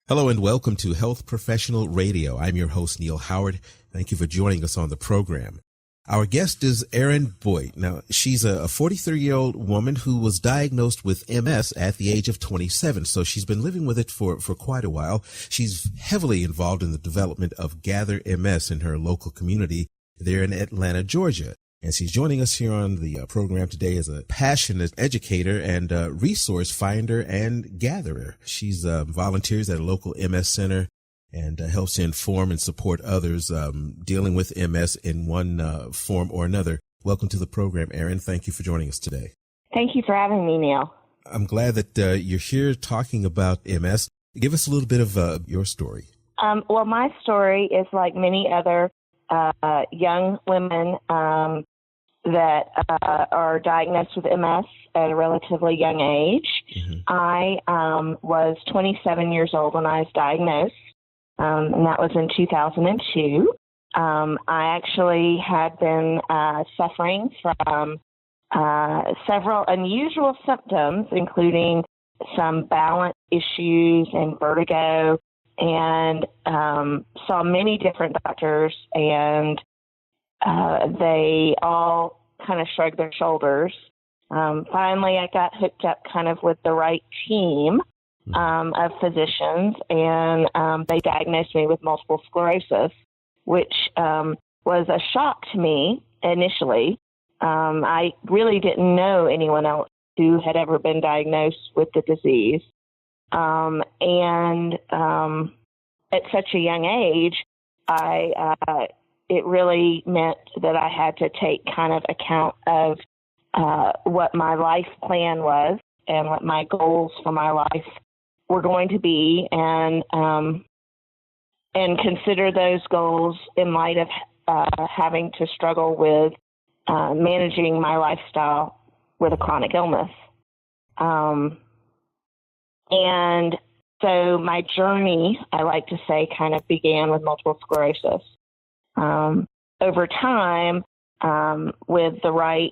Hello and welcome to Health Professional Radio. I'm your host, Neil Howard. Thank you for joining us on the program. Our guest is Erin Boyt. Now, she's a 43-year-old woman who was diagnosed with MS at the age of 27, so she's been living with it for quite a while. She's heavily involved in the development of GatherMS in her local community there in Atlanta, Georgia. And she's joining us here on the program today as a passionate educator and resource finder and gatherer. She's volunteers at a local MS center and helps to inform and support others dealing with MS in one form or another. Welcome to the program, Erin. Thank you for joining us today. Thank you for having me, Neil. I'm glad that you're here talking about MS. Give us a little bit of your story. Well, my story is like many other young women that are diagnosed with MS at a relatively young age. Mm-hmm. I was 27 years old when I was diagnosed, and that was in 2002. I actually had been suffering from several unusual symptoms, including some balance issues and vertigo, and saw many different doctors, and they all kind of shrugged their shoulders. Finally, I got hooked up kind of with the right team of physicians, and they diagnosed me with multiple sclerosis, which was a shock to me initially. I really didn't know anyone else who had ever been diagnosed with the disease. And at such a young age, it really meant that I had to take kind of account of what my life plan was and what my goals for my life were going to be, and consider those goals in light of having to struggle with managing my lifestyle with a chronic illness. And so my journey, I like to say, kind of began with multiple sclerosis. Over time, with the right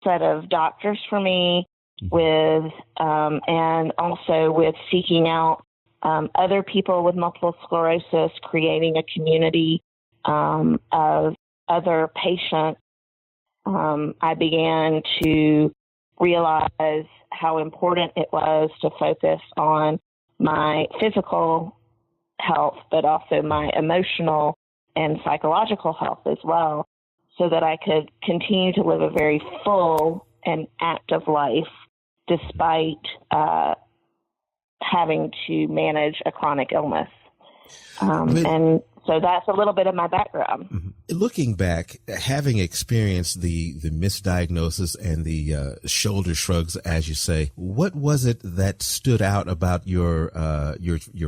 set of doctors for me, with and also with seeking out other people with multiple sclerosis, creating a community of other patients, I began to realize how important it was to focus on my physical health, but also my emotional and psychological health as well, so that I could continue to live a very full and active life despite having to manage a chronic illness. And so that's a little bit of my background. Looking back, having experienced the misdiagnosis and the shoulder shrugs, as you say, what was it that stood out about your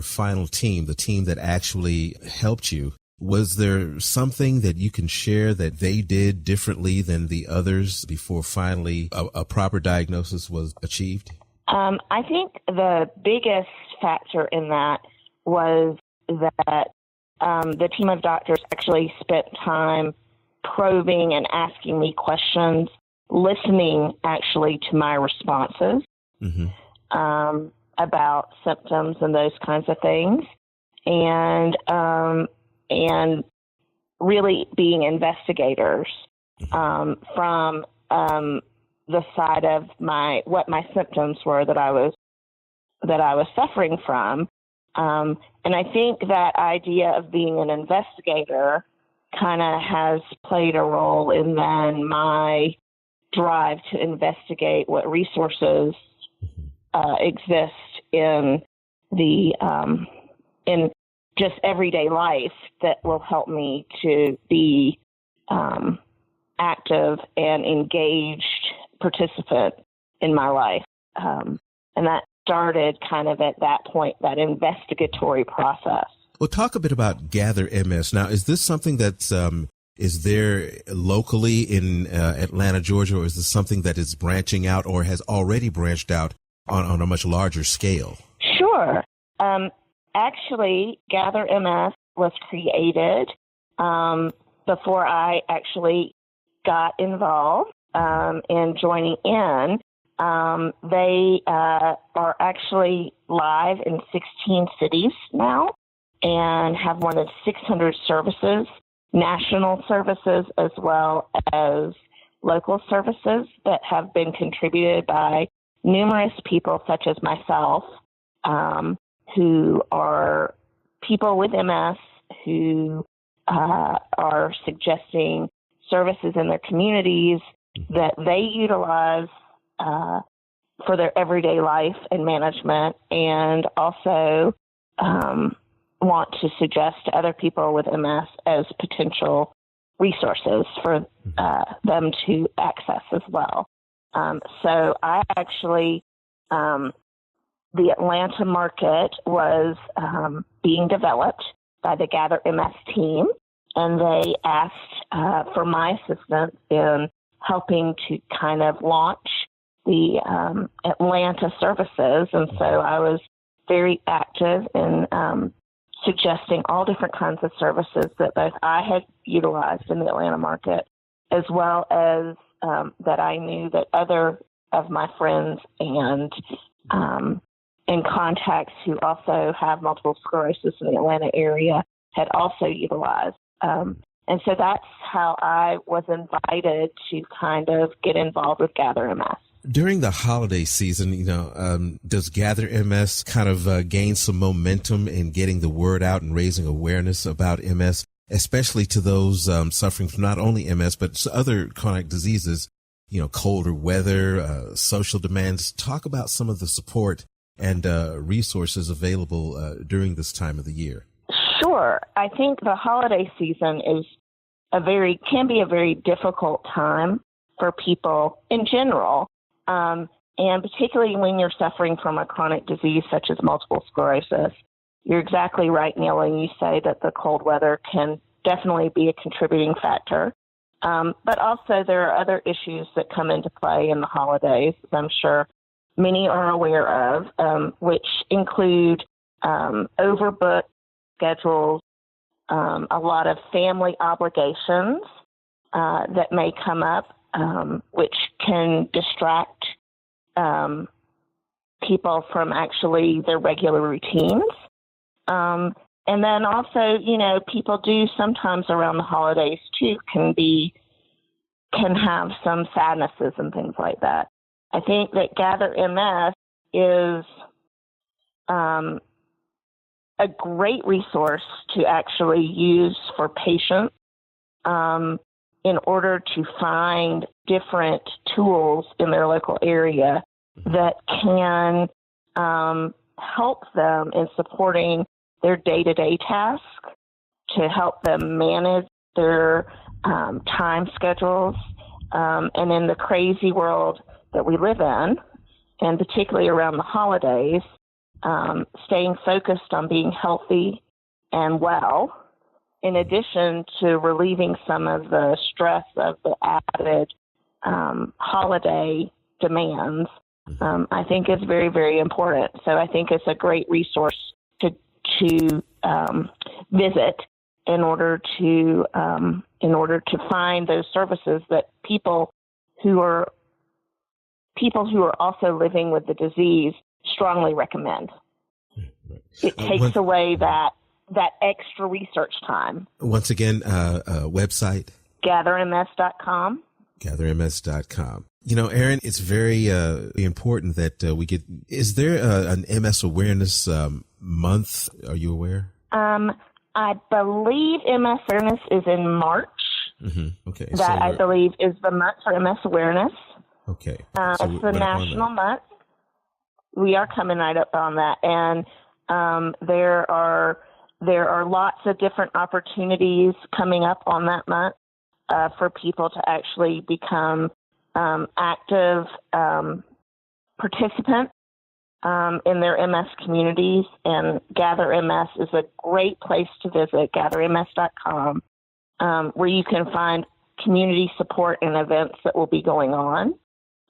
final team, the team that actually helped you? Was there something that you can share that they did differently than the others before finally a proper diagnosis was achieved? I think the biggest factor in that was that the team of doctors actually spent time probing and asking me questions, listening actually to my responses about symptoms and those kinds of things, and really being investigators from the side of what my symptoms were that I was suffering from. And I think that idea of being an investigator kind of has played a role in then my drive to investigate what resources exist in in just everyday life that will help me to be active and engaged participant in my life. And that started kind of at that point, that investigatory process. Well, talk a bit about GatherMS. Now, is this something that's is there locally in Atlanta, Georgia, or is this something that is branching out or has already branched out on a much larger scale? Sure. Actually, GatherMS was created before I actually got involved in joining in. They are actually live in 16 cities now and have more than 600 services, national services, as well as local services that have been contributed by numerous people such as myself, who are people with MS who are suggesting services in their communities that they utilize for their everyday life and management, and also want to suggest to other people with MS as potential resources for them to access as well. So I actually, the Atlanta market was being developed by the GatherMS team, and they asked for my assistance in helping to kind of launch the Atlanta services. And so I was very active in suggesting all different kinds of services that both I had utilized in the Atlanta market, as well as that I knew that other of my friends and contacts who also have multiple sclerosis in the Atlanta area had also utilized. And so that's how I was invited to kind of get involved with GatherMS. During the holiday season, does GatherMS kind of gain some momentum in getting the word out and raising awareness about MS, especially to those suffering from not only MS, but other chronic diseases, colder weather, social demands? Talk about some of the support and resources available during this time of the year. Sure. I think the holiday season can be a very difficult time for people in general, and particularly when you're suffering from a chronic disease such as multiple sclerosis. You're exactly right, Neil, when you say that the cold weather can definitely be a contributing factor. But also there are other issues that come into play in the holidays, as I'm sure many are aware of, which include overbooked schedules, a lot of family obligations that may come up, which can distract people from actually their regular routines. And then also, people do sometimes around the holidays too can have some sadnesses and things like that. I think that GatherMS is a great resource to actually use for patients in order to find different tools in their local area that can help them in supporting their day-to-day tasks, to help them manage their time schedules. And in the crazy world that we live in, and particularly around the holidays, staying focused on being healthy and well, in addition to relieving some of the stress of the added holiday demands, I think is very, very important. So I think it's a great resource to visit in order to find those services that people who are also living with the disease strongly recommend. It takes away that extra research time. Once again, website? GatherMS.com. GatherMS.com. Erin, it's very important that we get. Is there an MS awareness month? Are you aware? I believe MS awareness is in March. Mm-hmm. Okay. That I believe is the month for MS awareness. Okay. It's the national month. We are coming right up on that, and there are lots of different opportunities coming up on that month for people to actually become active participants in their MS communities, and GatherMS is a great place to visit, GatherMS.com, where you can find community support and events that will be going on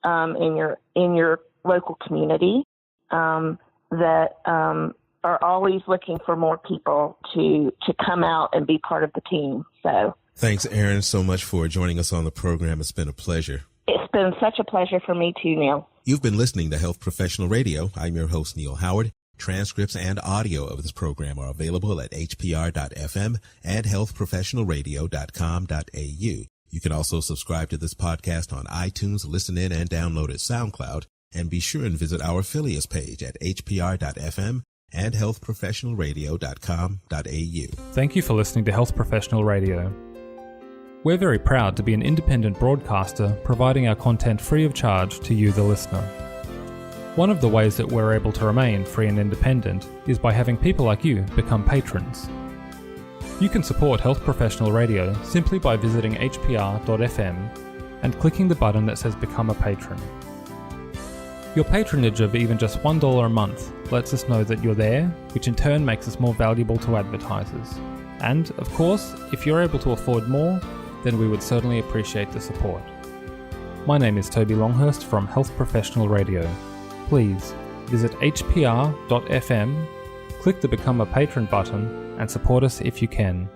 in your local community that are always looking for more people to come out and be part of the team. So thanks, Erin, so much for joining us on the program. It's been a pleasure. It's been such a pleasure for me too, Neil. You've been listening to Health Professional Radio. I'm your host, Neil Howard. Transcripts and audio of this program are available at hpr.fm and healthprofessionalradio.com.au. You can also subscribe to this podcast on iTunes, listen in, and download at SoundCloud. And be sure and visit our affiliates page at hpr.fm and healthprofessionalradio.com.au. Thank you for listening to Health Professional Radio. We're very proud to be an independent broadcaster providing our content free of charge to you, the listener. One of the ways that we're able to remain free and independent is by having people like you become patrons. You can support Health Professional Radio simply by visiting hpr.fm and clicking the button that says Become a Patron. Your patronage of even just $1 a month lets us know that you're there, which in turn makes us more valuable to advertisers. And, of course, if you're able to afford more, then we would certainly appreciate the support. My name is Toby Longhurst from Health Professional Radio. Please visit hpr.fm, click the Become a Patron button, and support us if you can.